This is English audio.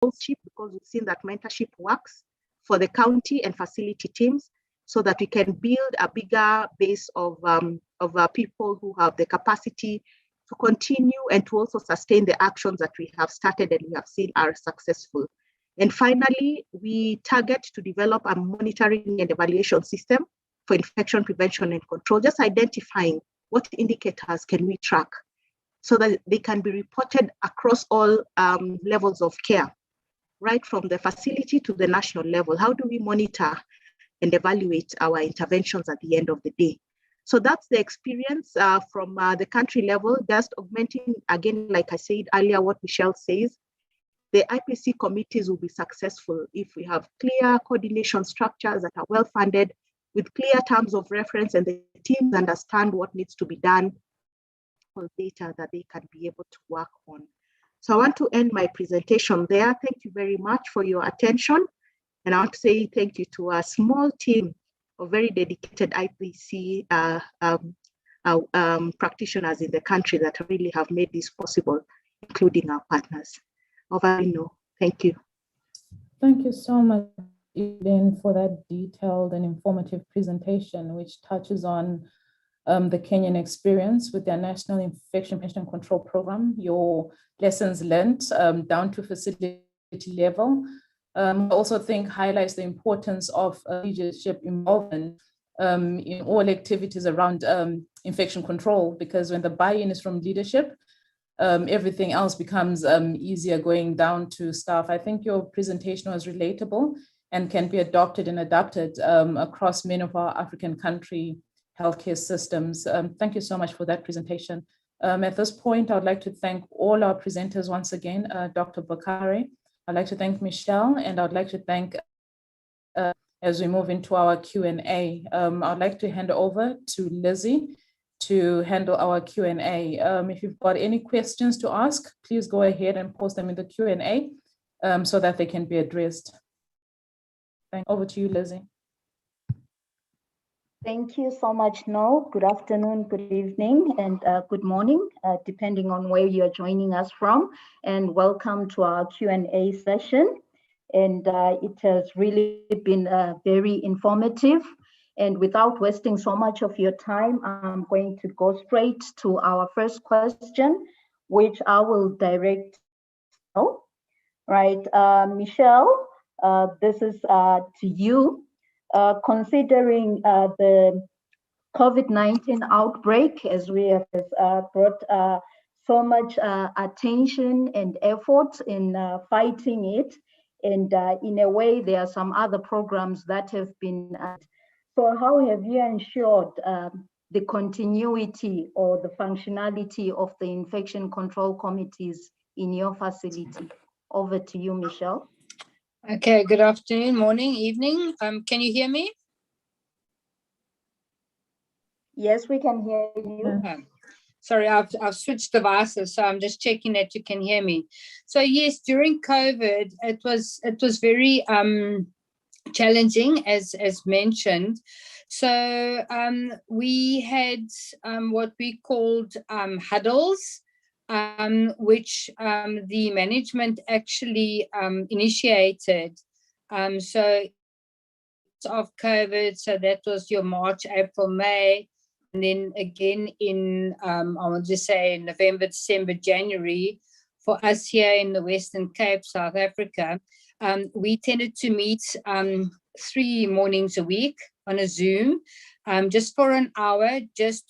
because we've seen that mentorship works for the county and facility teams, so that we can build a bigger base of people who have the capacity to continue and to also sustain the actions that we have started and we have seen are successful. And finally, we target to develop a monitoring and evaluation system for infection prevention and control, just identifying what indicators can we track so that they can be reported across all levels of care, right from the facility to the national level. How do we monitor and evaluate our interventions at the end of the day? So that's the experience from the country level, just augmenting, again, like I said earlier, what Michelle says. The IPC committees will be successful if we have clear coordination structures that are well-funded with clear terms of reference, and the teams understand what needs to be done for data that they can be able to work on. So I want to end my presentation there. Thank you very much for your attention. And I want to say thank you to a small team of very dedicated IPC practitioners in the country that really have made this possible, including our partners. Over, thank you. Thank you so much, Eden, for that detailed and informative presentation, which touches on the Kenyan experience with their National Infection Prevention Control Program, your lessons learned down to facility level. I also think highlights the importance of leadership involvement in all activities around infection control, because when the buy-in is from leadership, everything else becomes easier going down to staff. I think your presentation was relatable and can be adopted and adapted across many of our African country healthcare systems. Thank you so much for that presentation. At this point, I would like to thank all our presenters once again, Dr. Bakare. I'd like to thank Michelle, and I'd like to thank, as we move into our Q&A, I'd like to hand over to Lizzie to handle our Q&A. If you've got any questions to ask, please go ahead and post them in the Q&A so that they can be addressed. Over to you, Lizzie. Thank you so much, No. Good afternoon, good evening, and good morning, depending on where you're joining us from. And welcome to our Q&A session. And it has really been very informative. And without wasting so much of your time, I'm going to go straight to our first question, which I will direct. Right, Michelle, this is to you. Considering the COVID-19 outbreak, as we have brought so much attention and effort in fighting it, and in a way, there are some other programs that have been. So how have you ensured the continuity or the functionality of the infection control committees in your facility? Over to you, Michelle. Okay, good afternoon, morning, evening. Can you hear me? Yes, we can hear you. Sorry, I've switched devices, so I'm just checking that you can hear me. So yes, during COVID, it was very challenging, as mentioned. So we had what we called huddles, which the management actually initiated. So of COVID, so that was your March, April, May, and then again in, I want to say November, December, January, for us here in the Western Cape, South Africa, we tended to meet 3 mornings a week on a Zoom, just for an hour, just to